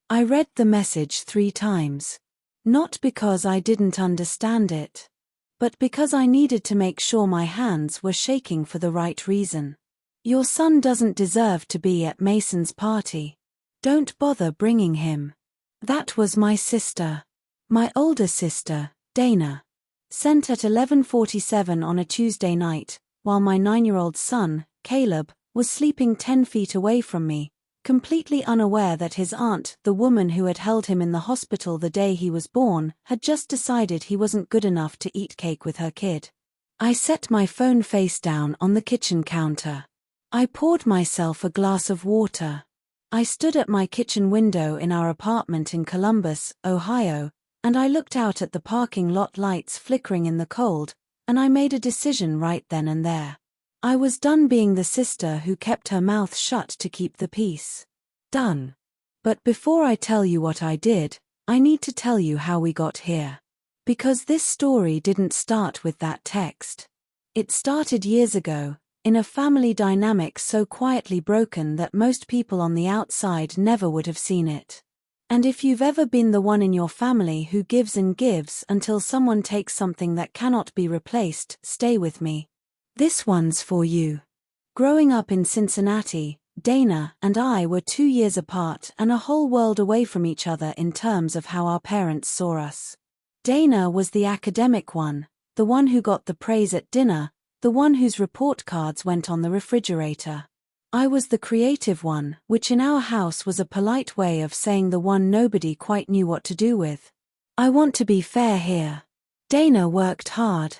I read the message 3 times. Not because I didn't understand it, but because I needed to make sure my hands were shaking for the right reason. Your son doesn't deserve to be at Mason's party. Don't bother bringing him. That was my sister. My older sister, Dana. Sent at 11:47 on a Tuesday night, while my 9-year-old son, Caleb, was sleeping 10 feet away from me, completely unaware that his aunt, the woman who had held him in the hospital the day he was born, had just decided he wasn't good enough to eat cake with her kid. I set my phone face down on the kitchen counter. I poured myself a glass of water. I stood at my kitchen window in our apartment in Columbus, Ohio, and I looked out at the parking lot lights flickering in the cold, and I made a decision right then and there. I was done being the sister who kept her mouth shut to keep the peace. Done. But before I tell you what I did, I need to tell you how we got here. Because this story didn't start with that text. It started years ago, in a family dynamic so quietly broken that most people on the outside never would have seen it. And if you've ever been the one in your family who gives and gives until someone takes something that cannot be replaced, stay with me. This one's for you. Growing up in Cincinnati, Dana and I were 2 years apart and a whole world away from each other in terms of how our parents saw us. Dana was the academic one, the one who got the praise at dinner, the one whose report cards went on the refrigerator. I was the creative one, which in our house was a polite way of saying the one nobody quite knew what to do with. I want to be fair here. Dana worked hard.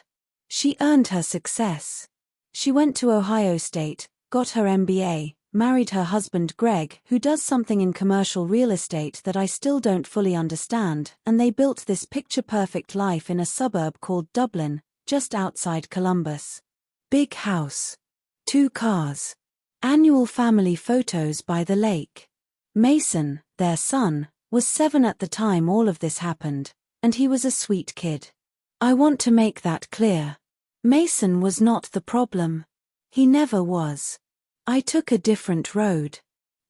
She earned her success. She went to Ohio State, got her MBA, married her husband Greg, who does something in commercial real estate that I still don't fully understand, and they built this picture-perfect life in a suburb called Dublin, just outside Columbus. Big house. 2 cars. Annual family photos by the lake. Mason, their son, was 7 at the time all of this happened, and he was a sweet kid. I want to make that clear. Mason was not the problem. He never was. I took a different road.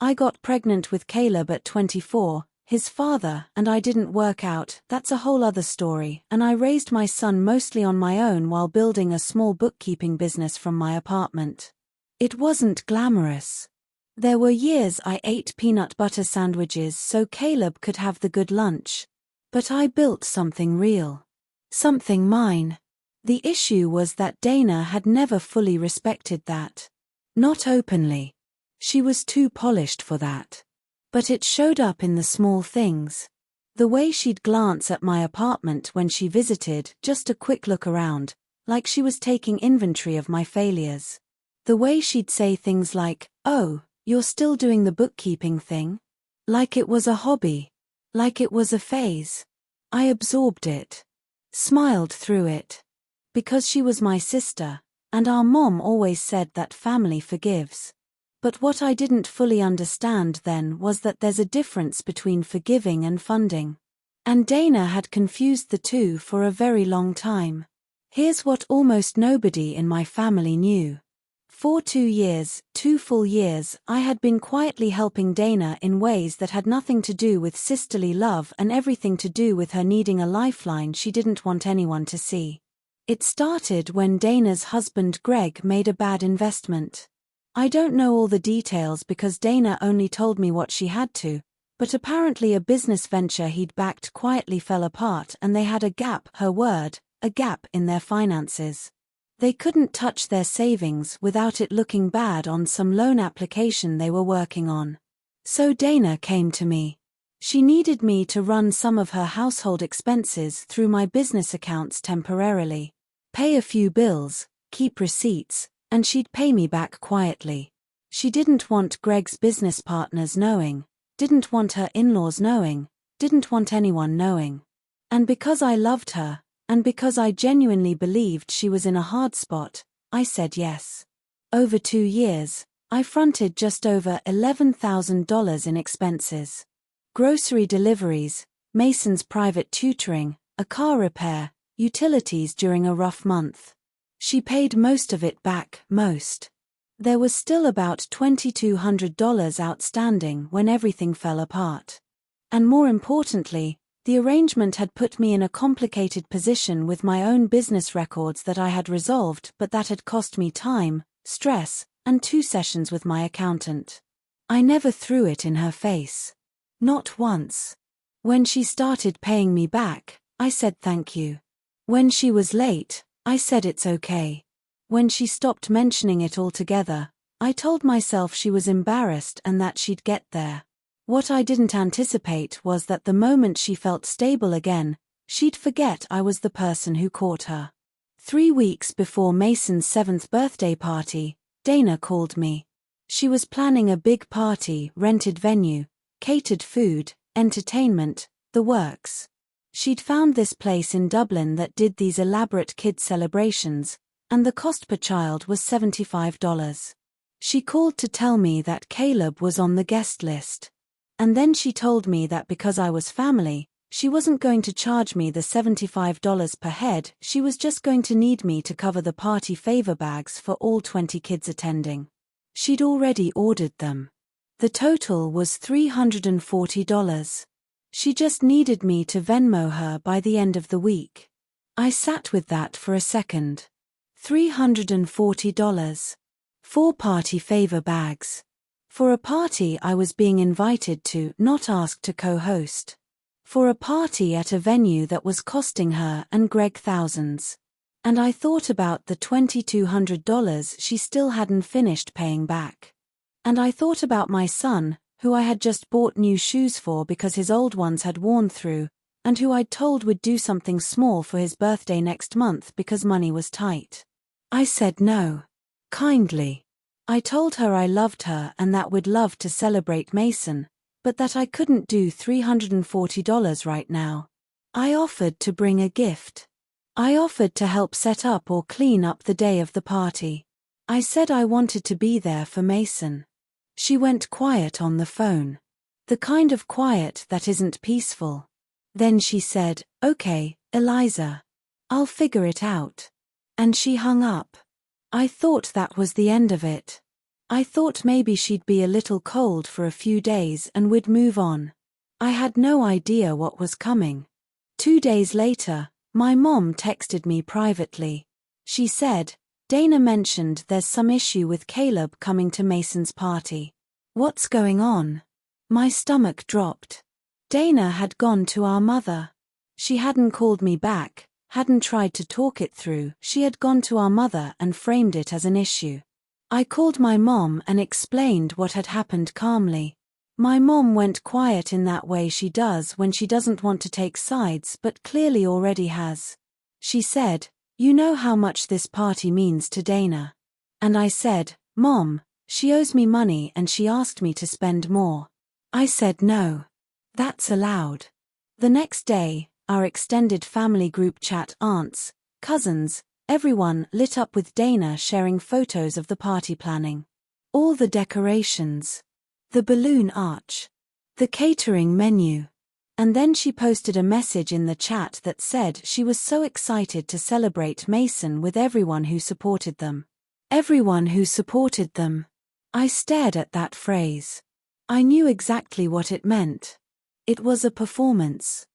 I got pregnant with Caleb at 24, his father and I didn't work out, that's a whole other story, and I raised my son mostly on my own while building a small bookkeeping business from my apartment. It wasn't glamorous. There were years I ate peanut butter sandwiches so Caleb could have the good lunch. But I built something real. Something mine. The issue was that Dana had never fully respected that. Not openly. She was too polished for that. But it showed up in the small things. The way she'd glance at my apartment when she visited, just a quick look around, like she was taking inventory of my failures. The way she'd say things like, "Oh, you're still doing the bookkeeping thing?" Like it was a hobby. Like it was a phase. I absorbed it. Smiled through it. Because she was my sister, and our mom always said that family forgives. But what I didn't fully understand then was that there's a difference between forgiving and funding. And Dana had confused the two for a very long time. Here's what almost nobody in my family knew. For 2 years, 2 full years, I had been quietly helping Dana in ways that had nothing to do with sisterly love and everything to do with her needing a lifeline she didn't want anyone to see. It started when Dana's husband Greg made a bad investment. I don't know all the details because Dana only told me what she had to, but apparently a business venture he'd backed quietly fell apart and they had a gap, her word, a gap in their finances. They couldn't touch their savings without it looking bad on some loan application they were working on. So Dana came to me. She needed me to run some of her household expenses through my business accounts temporarily, pay a few bills, keep receipts, and she'd pay me back quietly. She didn't want Greg's business partners knowing, didn't want her in-laws knowing, didn't want anyone knowing. And because I loved her, and because I genuinely believed she was in a hard spot, I said yes. Over 2 years, I fronted just over $11,000 in expenses. Grocery deliveries, Mason's private tutoring, a car repair, utilities during a rough month. She paid most of it back, most. There was still about $2,200 outstanding when everything fell apart. And more importantly, the arrangement had put me in a complicated position with my own business records that I had resolved but that had cost me time, stress, and 2 sessions with my accountant. I never threw it in her face. Not once. When she started paying me back, I said thank you. When she was late, I said it's okay. When she stopped mentioning it altogether, I told myself she was embarrassed and that she'd get there. What I didn't anticipate was that the moment she felt stable again, she'd forget I was the person who caught her. 3 weeks before Mason's 7th birthday party, Dana called me. She was planning a big party, rented venue, catered food, entertainment, the works. She'd found this place in Dublin that did these elaborate kid celebrations, and the cost per child was $75. She called to tell me that Caleb was on the guest list. And then she told me that because I was family, she wasn't going to charge me the $75 per head, she was just going to need me to cover the party favor bags for all 20 kids attending. She'd already ordered them. The total was $340. She just needed me to Venmo her by the end of the week. I sat with that for a second. $340. 4 party favor bags. For a party I was being invited to, not asked to co-host. For a party at a venue that was costing her and Greg thousands. And I thought about the $2,200 she still hadn't finished paying back. And I thought about my son, who I had just bought new shoes for because his old ones had worn through, and who I'd told would do something small for his birthday next month because money was tight. I said no. Kindly. I told her I loved her and that we'd love to celebrate Mason, but that I couldn't do $340 right now. I offered to bring a gift. I offered to help set up or clean up the day of the party. I said I wanted to be there for Mason. She went quiet on the phone. The kind of quiet that isn't peaceful. Then she said, "Okay, Elisa. I'll figure it out." And she hung up. I thought that was the end of it. I thought maybe she'd be a little cold for a few days and we'd move on. I had no idea what was coming. 2 days later, my mom texted me privately. She said, "Dana mentioned there's some issue with Caleb coming to Mason's party. What's going on?" My stomach dropped. Dana had gone to our mother. She hadn't called me back, hadn't tried to talk it through, she had gone to our mother and framed it as an issue. I called my mom and explained what had happened calmly. My mom went quiet in that way she does when she doesn't want to take sides but clearly already has. She said, "You know how much this party means to Dana." And I said, "Mom, she owes me money and she asked me to spend more." I said no. That's allowed. The next day, our extended family group chat, aunts, cousins, everyone lit up with Dana sharing photos of the party planning. All the decorations. The balloon arch. The catering menu. And then she posted a message in the chat that said she was so excited to celebrate Mason with everyone who supported them. Everyone who supported them. I stared at that phrase. I knew exactly what it meant. It was a performance.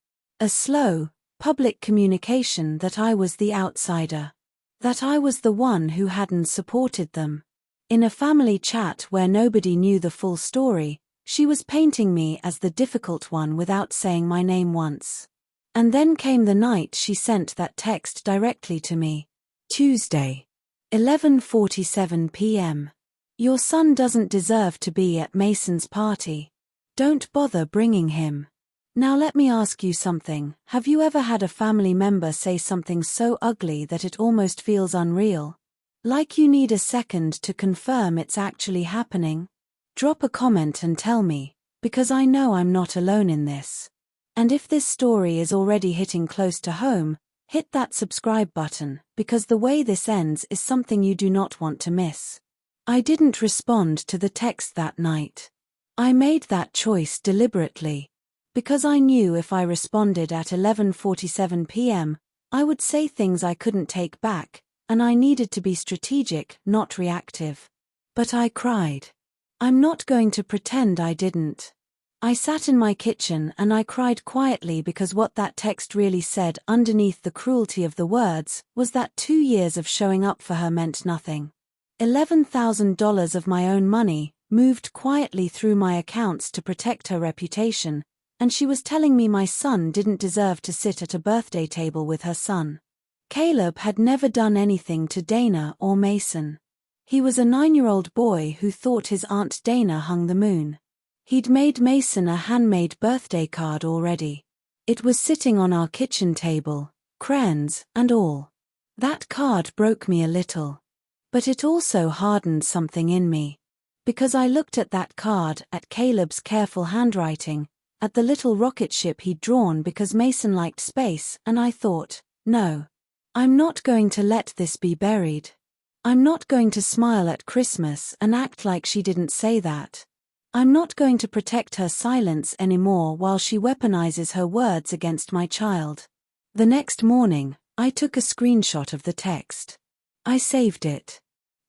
A slow, public communication that I was the outsider. That I was the one who hadn't supported them. In a family chat where nobody knew the full story, she was painting me as the difficult one without saying my name once. And then came the night she sent that text directly to me. Tuesday. 11:47 p.m. Your son doesn't deserve to be at Mason's party. Don't bother bringing him. Now let me ask you something. Have you ever had a family member say something so ugly that it almost feels unreal? Like you need a second to confirm it's actually happening? Drop a comment and tell me, because I know I'm not alone in this. And if this story is already hitting close to home, hit that subscribe button, because the way this ends is something you do not want to miss. I didn't respond to the text that night. I made that choice deliberately. Because I knew if I responded at 11:47 p.m., I would say things I couldn't take back, and I needed to be strategic, not reactive. But I cried. I'm not going to pretend I didn't. I sat in my kitchen and I cried quietly because what that text really said underneath the cruelty of the words was that 2 years of showing up for her meant nothing. $11,000 of my own money moved quietly through my accounts to protect her reputation, and she was telling me my son didn't deserve to sit at a birthday table with her son. Caleb had never done anything to Dana or Mason. He was a 9-year-old boy who thought his Aunt Dana hung the moon. He'd made Mason a handmade birthday card already. It was sitting on our kitchen table, crayons and all. That card broke me a little. But it also hardened something in me. Because I looked at that card, at Caleb's careful handwriting, at the little rocket ship he'd drawn because Mason liked space, and I thought, no. I'm not going to let this be buried. I'm not going to smile at Christmas and act like she didn't say that. I'm not going to protect her silence anymore while she weaponizes her words against my child. The next morning, I took a screenshot of the text. I saved it.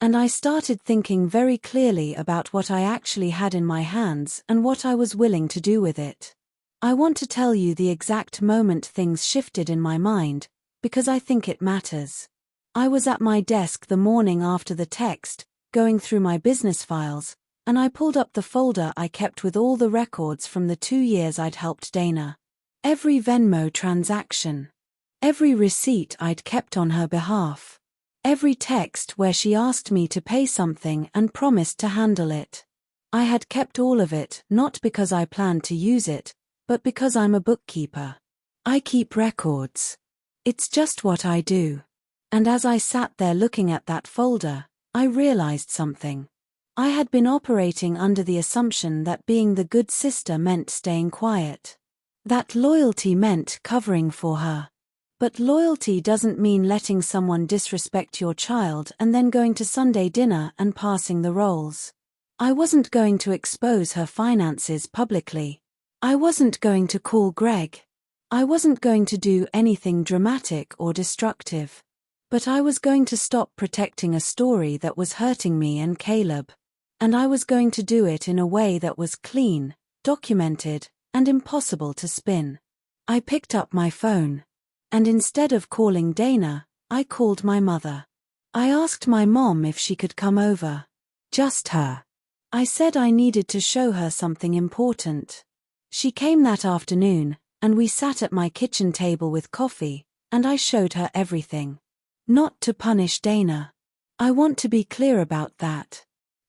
And I started thinking very clearly about what I actually had in my hands and what I was willing to do with it. I want to tell you the exact moment things shifted in my mind, because I think it matters. I was at my desk the morning after the text, going through my business files, and I pulled up the folder I kept with all the records from the 2 years I'd helped Dana. Every Venmo transaction. Every receipt I'd kept on her behalf. Every text where she asked me to pay something and promised to handle it. I had kept all of it, not because I planned to use it, but because I'm a bookkeeper. I keep records. It's just what I do. And as I sat there looking at that folder, I realized something. I had been operating under the assumption that being the good sister meant staying quiet. That loyalty meant covering for her. But loyalty doesn't mean letting someone disrespect your child and then going to Sunday dinner and passing the roles. I wasn't going to expose her finances publicly. I wasn't going to call Greg. I wasn't going to do anything dramatic or destructive. But I was going to stop protecting a story that was hurting me and Caleb. And I was going to do it in a way that was clean, documented, and impossible to spin. I picked up my phone. And instead of calling Dana, I called my mother. I asked my mom if she could come over. Just her. I said I needed to show her something important. She came that afternoon, and we sat at my kitchen table with coffee, and I showed her everything. Not to punish Dana. I want to be clear about that.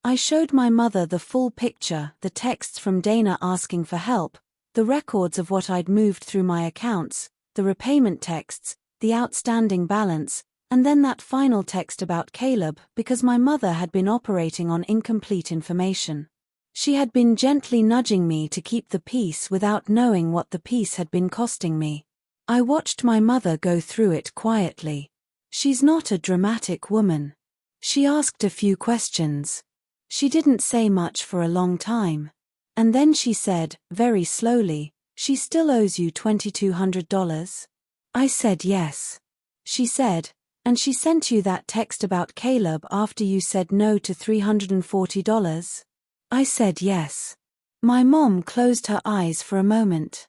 I showed my mother the full picture, the texts from Dana asking for help, the records of what I'd moved through my accounts, the repayment texts, the outstanding balance, and then that final text about Caleb because my mother had been operating on incomplete information. She had been gently nudging me to keep the peace without knowing what the peace had been costing me. I watched my mother go through it quietly. She's not a dramatic woman. She asked a few questions. She didn't say much for a long time. And then she said, very slowly, "She still owes you $2,200? I said yes. She said, "And she sent you that text about Caleb after you said no to $340? I said yes. My mom closed her eyes for a moment.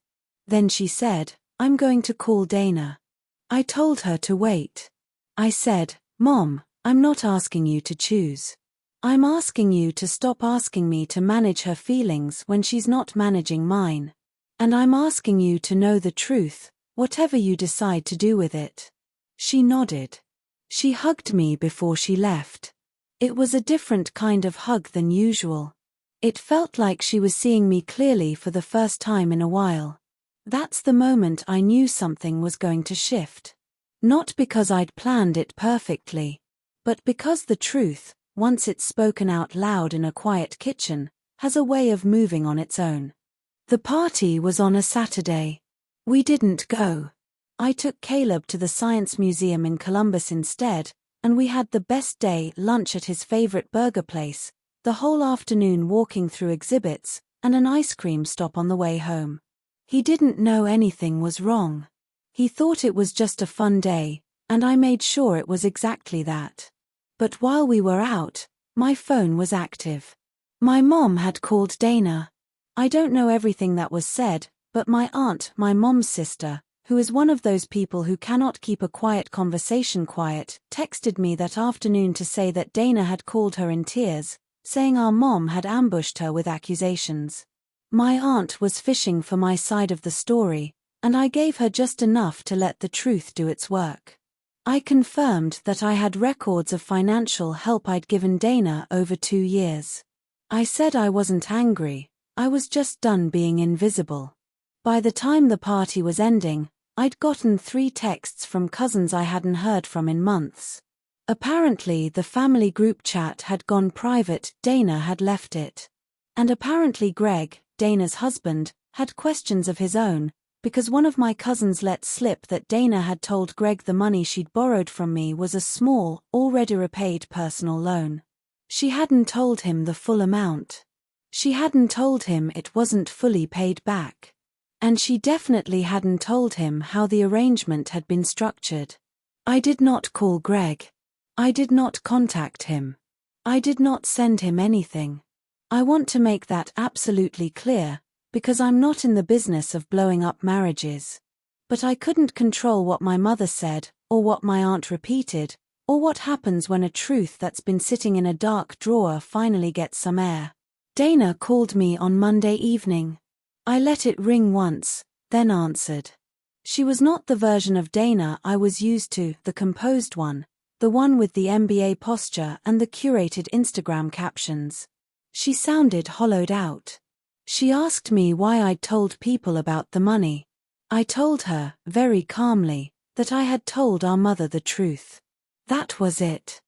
Then she said, "I'm going to call Dana." I told her to wait. I said, "Mom, I'm not asking you to choose. I'm asking you to stop asking me to manage her feelings when she's not managing mine. And I'm asking you to know the truth, whatever you decide to do with it." She nodded. She hugged me before she left. It was a different kind of hug than usual. It felt like she was seeing me clearly for the first time in a while. That's the moment I knew something was going to shift. Not because I'd planned it perfectly, but because the truth, once it's spoken out loud in a quiet kitchen, has a way of moving on its own. The party was on a Saturday. We didn't go. I took Caleb to the Science Museum in Columbus instead, and we had the best day lunch at his favorite burger place, the whole afternoon walking through exhibits, and an ice cream stop on the way home. He didn't know anything was wrong. He thought it was just a fun day, and I made sure it was exactly that. But while we were out, my phone was active. My mom had called Dana. I don't know everything that was said, but my aunt, my mom's sister, who is one of those people who cannot keep a quiet conversation quiet, texted me that afternoon to say that Dana had called her in tears, saying our mom had ambushed her with accusations. My aunt was fishing for my side of the story, and I gave her just enough to let the truth do its work. I confirmed that I had records of financial help I'd given Dana over 2 years. I said I wasn't angry, I was just done being invisible. By the time the party was ending, I'd gotten 3 texts from cousins I hadn't heard from in months. Apparently the family group chat had gone private, Dana had left it. And apparently Greg, Dana's husband, had questions of his own, because one of my cousins let slip that Dana had told Greg the money she'd borrowed from me was a small, already repaid personal loan. She hadn't told him the full amount. She hadn't told him it wasn't fully paid back. And she definitely hadn't told him how the arrangement had been structured. I did not call Greg. I did not contact him. I did not send him anything. I want to make that absolutely clear, because I'm not in the business of blowing up marriages. But I couldn't control what my mother said, or what my aunt repeated, or what happens when a truth that's been sitting in a dark drawer finally gets some air. Dana called me on Monday evening. I let it ring once, then answered. She was not the version of Dana I was used to, the composed one, the one with the MBA posture and the curated Instagram captions. She sounded hollowed out. She asked me why I'd told people about the money. I told her, very calmly, that I had told our mother the truth. That was it.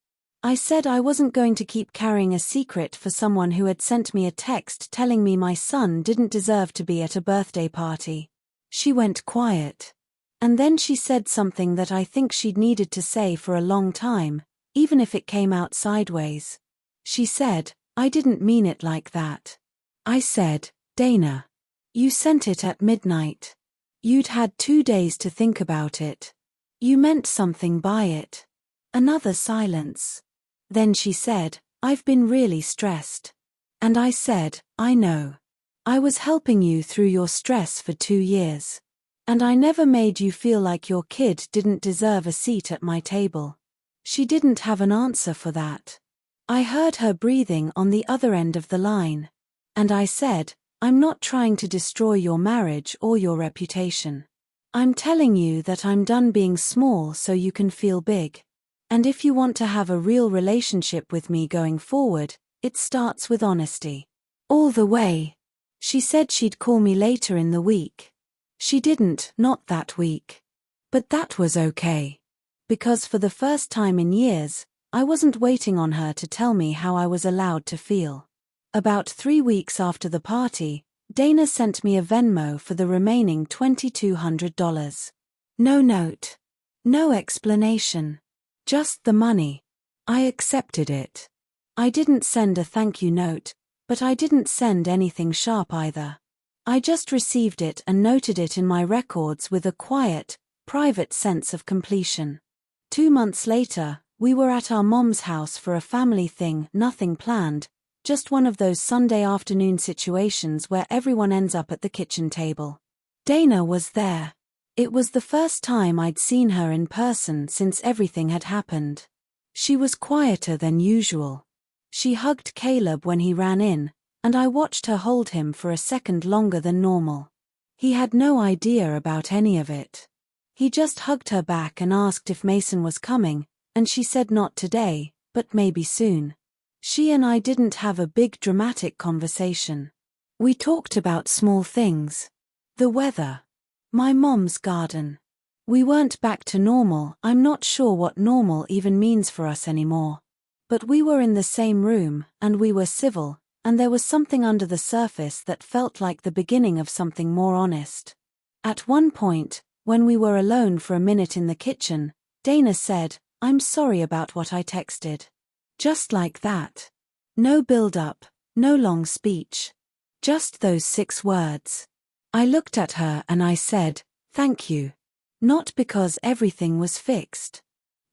I said I wasn't going to keep carrying a secret for someone who had sent me a text telling me my son didn't deserve to be at a birthday party. She went quiet. And then she said something that I think she'd needed to say for a long time, even if it came out sideways. She said, I didn't mean it like that. I said, Dana, you sent it at midnight. You'd had 2 days to think about it. You meant something by it. Another silence. Then she said, I've been really stressed. And I said, I know. I was helping you through your stress for 2 years. And I never made you feel like your kid didn't deserve a seat at my table. She didn't have an answer for that. I heard her breathing on the other end of the line. And I said, I'm not trying to destroy your marriage or your reputation. I'm telling you that I'm done being small so you can feel big. And if you want to have a real relationship with me going forward, it starts with honesty. All the way. She said she'd call me later in the week. She didn't, not that week. But that was okay. Because for the first time in years, I wasn't waiting on her to tell me how I was allowed to feel. About 3 weeks after the party, Dana sent me a Venmo for the remaining $2,200. No note. No explanation. Just the money. I accepted it. I didn't send a thank you note, but I didn't send anything sharp either. I just received it and noted it in my records with a quiet, private sense of completion. 2 months later, we were at our mom's house for a family thing, nothing planned, just one of those Sunday afternoon situations where everyone ends up at the kitchen table. Dana was there. It was the first time I'd seen her in person since everything had happened. She was quieter than usual. She hugged Caleb when he ran in, and I watched her hold him for a second longer than normal. He had no idea about any of it. He just hugged her back and asked if Mason was coming, and she said not today, but maybe soon. She and I didn't have a big dramatic conversation. We talked about small things. The weather. My mom's garden. We weren't back to normal. I'm not sure what normal even means for us anymore. But we were in the same room, and we were civil, and there was something under the surface that felt like the beginning of something more honest. At one point, when we were alone for a minute in the kitchen, Dana said, I'm sorry about what I texted. Just like that. No build-up, no long speech. Just those 6 words. I looked at her and I said, thank you. Not because everything was fixed.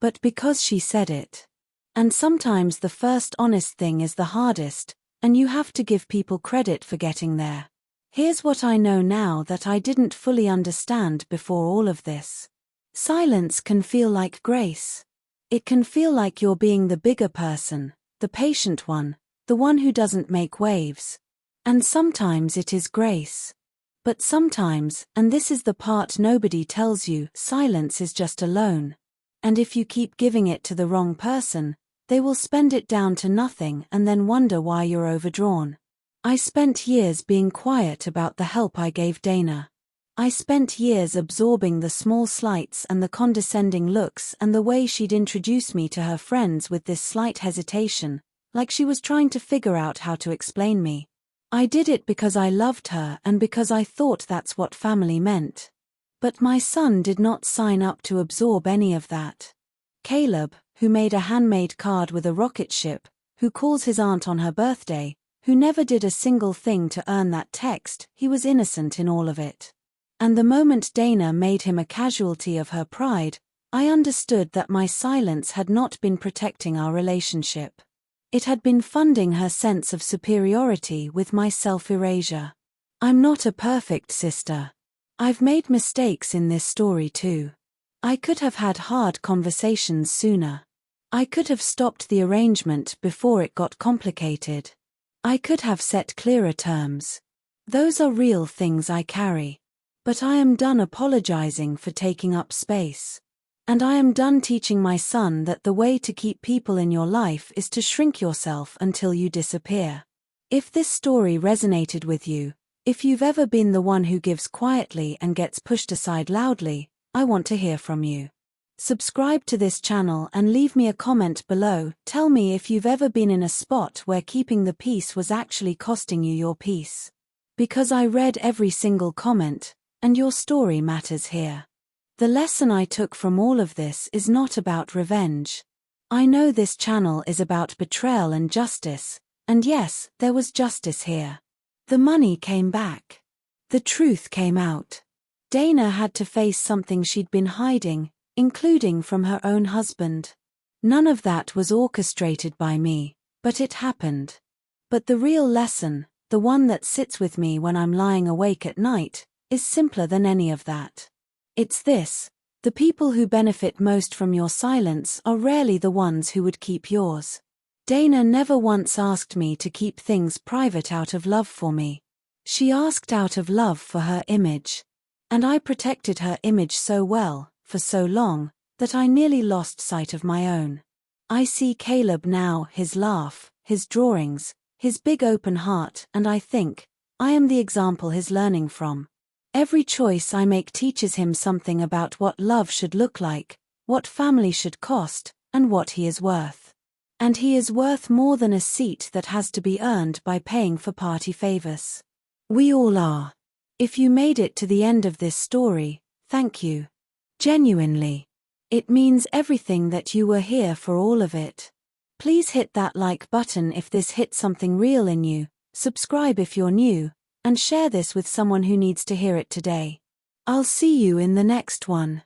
But because she said it. And sometimes the first honest thing is the hardest, and you have to give people credit for getting there. Here's what I know now that I didn't fully understand before all of this. Silence can feel like grace. It can feel like you're being the bigger person, the patient one, the one who doesn't make waves. And sometimes it is grace. But sometimes, and this is the part nobody tells you, silence is just a loan. And if you keep giving it to the wrong person, they will spend it down to nothing and then wonder why you're overdrawn. I spent years being quiet about the help I gave Dana. I spent years absorbing the small slights and the condescending looks and the way she'd introduce me to her friends with this slight hesitation, like she was trying to figure out how to explain me. I did it because I loved her and because I thought that's what family meant. But my son did not sign up to absorb any of that. Caleb, who made a handmade card with a rocket ship, who calls his aunt on her birthday, who never did a single thing to earn that text, he was innocent in all of it. And the moment Dana made him a casualty of her pride, I understood that my silence had not been protecting our relationship. It had been funding her sense of superiority with my self-erasure. I'm not a perfect sister. I've made mistakes in this story too. I could have had hard conversations sooner. I could have stopped the arrangement before it got complicated. I could have set clearer terms. Those are real things I carry. But I am done apologizing for taking up space. And I am done teaching my son that the way to keep people in your life is to shrink yourself until you disappear. If this story resonated with you, if you've ever been the one who gives quietly and gets pushed aside loudly, I want to hear from you. Subscribe to this channel and leave me a comment below. Tell me if you've ever been in a spot where keeping the peace was actually costing you your peace. Because I read every single comment, and your story matters here. The lesson I took from all of this is not about revenge. I know this channel is about betrayal and justice, and yes, there was justice here. The money came back. The truth came out. Dana had to face something she'd been hiding, including from her own husband. None of that was orchestrated by me, but it happened. But the real lesson, the one that sits with me when I'm lying awake at night, is simpler than any of that. It's this: the people who benefit most from your silence are rarely the ones who would keep yours. Dana never once asked me to keep things private out of love for me. She asked out of love for her image. And I protected her image so well, for so long, that I nearly lost sight of my own. I see Caleb now, his laugh, his drawings, his big open heart, and I think, I am the example he's learning from. Every choice I make teaches him something about what love should look like, what family should cost, and what he is worth. And he is worth more than a seat that has to be earned by paying for party favors. We all are. If you made it to the end of this story, thank you. Genuinely. It means everything that you were here for all of it. Please hit that like button if this hit something real in you, subscribe if you're new, and share this with someone who needs to hear it today. I'll see you in the next one.